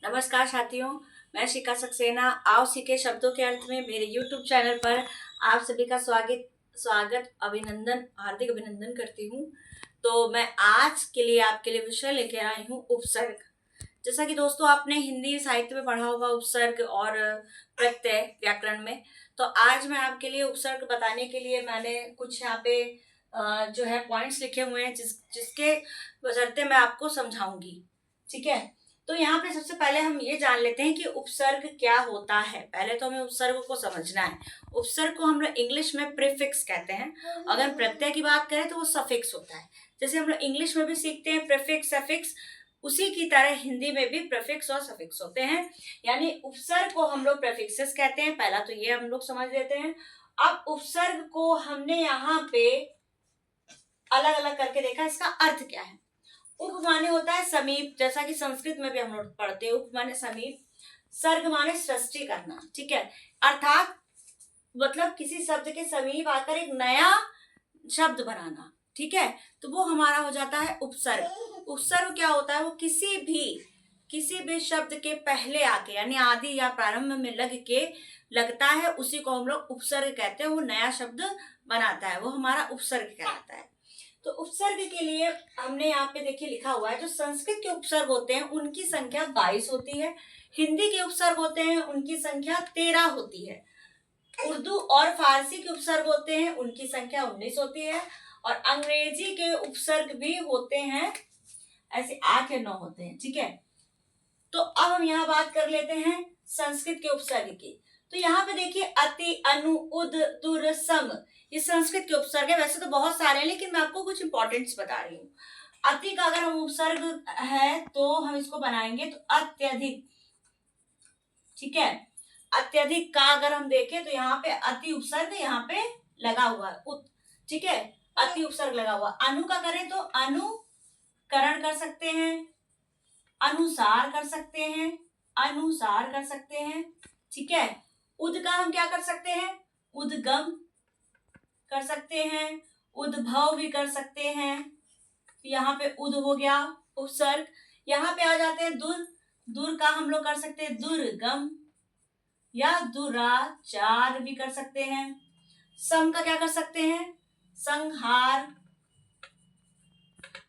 नमस्कार साथियों, मैं शिखा सक्सेना। आओ सीखे शब्दों के अर्थ में मेरे YouTube चैनल पर आप सभी का स्वागत अभिनंदन हार्दिक अभिनंदन करती हूँ। तो मैं आज के लिए आपके लिए विषय लेकर आई हूँ उपसर्ग। जैसा कि दोस्तों आपने हिंदी साहित्य में पढ़ा होगा उपसर्ग और प्रत्यय व्याकरण में। तो आज मैं आपके लिए उपसर्ग बताने के लिए मैंने कुछ यहाँ पे जो है पॉइंट्स लिखे हुए हैं जिसके बशर्ते मैं आपको समझाऊंगी। ठीक है, तो यहाँ पे सबसे पहले हम ये जान लेते हैं कि उपसर्ग क्या होता है। पहले तो हमें उपसर्ग को समझना है। उपसर्ग को हम लोग इंग्लिश में प्रीफिक्स कहते हैं। अगर प्रत्यय की बात करें तो वो सफिक्स होता है। जैसे हम लोग इंग्लिश में भी सीखते हैं प्रीफिक्स सफिक्स, उसी की तरह हिंदी में भी प्रीफिक्स और सफिक्स होते हैं। यानी उपसर्ग को हम लोग प्रीफिक्सेस कहते हैं। पहला तो ये हम लोग समझ लेते हैं। अब उपसर्ग को हमने यहाँ पे अलग अलग करके देखा, इसका अर्थ क्या है। उप माने होता है समीप, जैसा कि संस्कृत में भी हम लोग पढ़ते हैं। उप माने समीप, सर्ग माने सृष्टि करना। ठीक है, अर्थात मतलब किसी शब्द के समीप आकर एक नया शब्द बनाना। ठीक है, तो वो हमारा हो जाता है उपसर्ग। उपसर्ग क्या होता है, वो किसी भी शब्द के पहले आके यानी आदि या प्रारंभ में लगता है, उसी को हम लोग उपसर्ग कहते हैं। वो नया शब्द बनाता है, वो हमारा उपसर्ग कहलाता है। तो उपसर्ग के लिए हमने यहाँ पे देखिए लिखा हुआ है, जो संस्कृत के उपसर्ग होते हैं उनकी संख्या 22 होती है। हिंदी के उपसर्ग होते हैं उनकी संख्या 13 होती है। उर्दू और फारसी के उपसर्ग होते हैं उनकी संख्या 19 होती है। और अंग्रेजी के उपसर्ग भी होते हैं, ऐसे 8 या 9 होते हैं। ठीक है, तो अब हम यहाँ बात कर लेते हैं संस्कृत के उपसर्ग की। तो यहाँ पे देखिए अति, अनु, उद, दुर, सम, ये संस्कृत के उपसर्ग है। वैसे तो बहुत सारे हैं लेकिन मैं आपको कुछ इंपॉर्टेंट्स बता रही हूँ। अति का अगर हम उपसर्ग है तो हम इसको बनाएंगे तो अत्यधिक। ठीक है, अत्यधिक का अगर हम देखें तो यहाँ पे अति उपसर्ग यहाँ पे लगा हुआ है ठीक है, अति उपसर्ग लगा हुआ। अनु का करें तो अनुकरण कर सकते हैं, अनुसार कर सकते हैं, अनुसार कर सकते हैं। ठीक है, उद का हम क्या कर सकते हैं, उद्गम कर सकते हैं, उद्भव भी कर सकते हैं। यहाँ पे उद हो गया उपसर्ग। यहाँ पे आ जाते हैं दुर का हम लोग कर सकते हैं दुर्गम या दुराचार भी कर सकते हैं। सम का क्या कर सकते हैं, संहार।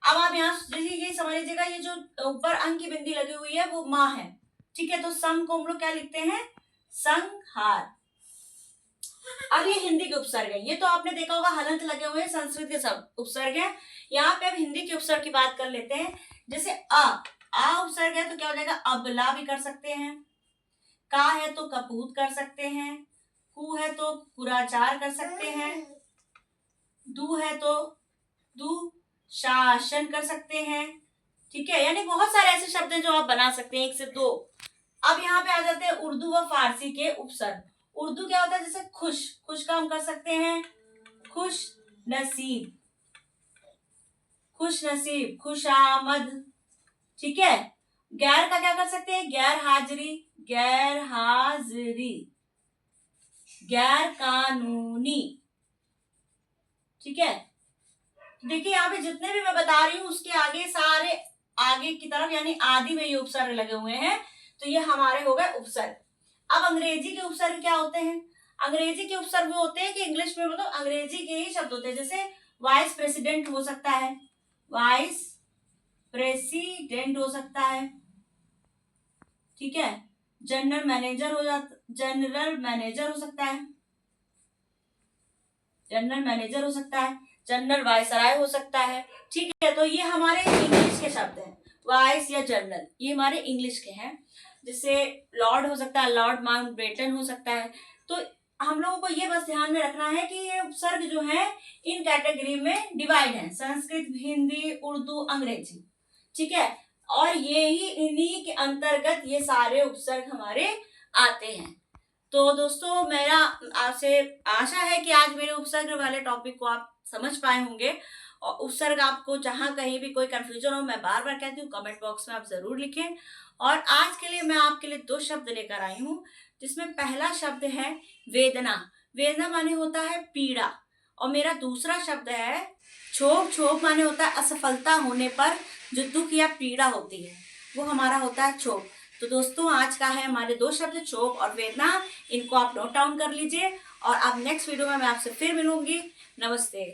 अब आप यहाँ ये समझ लीजिएगा, ये जो ऊपर अंक की बिंदी लगी हुई है वो माँ है। ठीक है, तो सम को हम लोग क्या लिखते हैं, संहार। अब ये हिंदी के उपसर्ग है। ये तो आपने देखा होगा हलंत लगे हुए हैं, संस्कृत के सब उपसर्ग है। यहाँ पे अब हिंदी के उपसर्ग की बात कर लेते हैं। जैसे आ उपसर्ग है तो क्या हो जाएगा, अबला भी कर सकते हैं। का है तो कपूत कर सकते हैं। कु है तो कुराचार कर सकते हैं। दू है तो दू शासन कर सकते हैं। ठीक है, यानी बहुत सारे ऐसे शब्द हैं जो आप बना सकते हैं, 1 से 2। अब यहाँ पे आ जाते हैं उर्दू व फारसी के उपसर्ग। उर्दू क्या होता है, जैसे खुश का हम कर सकते हैं खुश नसीब, खुश नसीब, खुश आमद। ठीक है, गैर का क्या कर सकते हैं, गैर हाजिरी, गैर हाजिरी, गैर कानूनी। ठीक है, देखिए यहाँ पे जितने भी मैं बता रही हूँ उसके आगे सारे आगे की तरफ यानी आदि में ये उपसर्ग लगे हुए हैं, तो ये हमारे हो गए उपसर्ग। अब अंग्रेजी के उपसर्ग क्या होते हैं, अंग्रेजी के उपसर्ग होते हैं कि इंग्लिश में मतलब अंग्रेजी के ही शब्द होते हैं। जैसे वाइस प्रेसिडेंट हो सकता है, वाइस प्रेसिडेंट हो सकता है। ठीक है, जनरल मैनेजर जनरल मैनेजर हो सकता है, जनरल मैनेजर हो सकता है, जनरल वायसराय हो सकता है। ठीक है, तो ये हमारे इंग्लिश के शब्द हैं, वाइस या जनरल, ये हमारे इंग्लिश के हैं। जैसे लॉर्ड हो सकता है, लॉर्ड माउंटबेटन हो सकता है। तो हम लोगों को ये बस ध्यान में रखना है कि ये उपसर्ग जो है इन कैटेगरी में डिवाइड है, संस्कृत, हिंदी, उर्दू, अंग्रेजी। ठीक है, और ये ही इन्हीं के अंतर्गत ये सारे उपसर्ग हमारे आते हैं। तो दोस्तों मेरा आपसे आशा है कि आज मेरे उपसर्ग वाले टॉपिक को आप समझ पाए होंगे। और उपसर्ग आपको जहां कहीं भी कोई कंफ्यूजन हो, मैं बार बार कहती हूँ कमेंट बॉक्स में आप जरूर लिखें। और आज के लिए मैं आपके लिए 2 शब्द लेकर आई हूँ, जिसमें पहला शब्द है वेदना। वेदना माने होता है पीड़ा। और मेरा दूसरा शब्द है क्षोभ। क्षोभ माने होता है असफलता होने पर जो दुख या पीड़ा होती है, वो हमारा होता है क्षोभ। तो दोस्तों आज का है हमारे 2 शब्द चोप और वेदना। इनको आप नोट डाउन कर लीजिए और अब नेक्स्ट वीडियो में मैं आपसे फिर मिलूंगी। नमस्ते।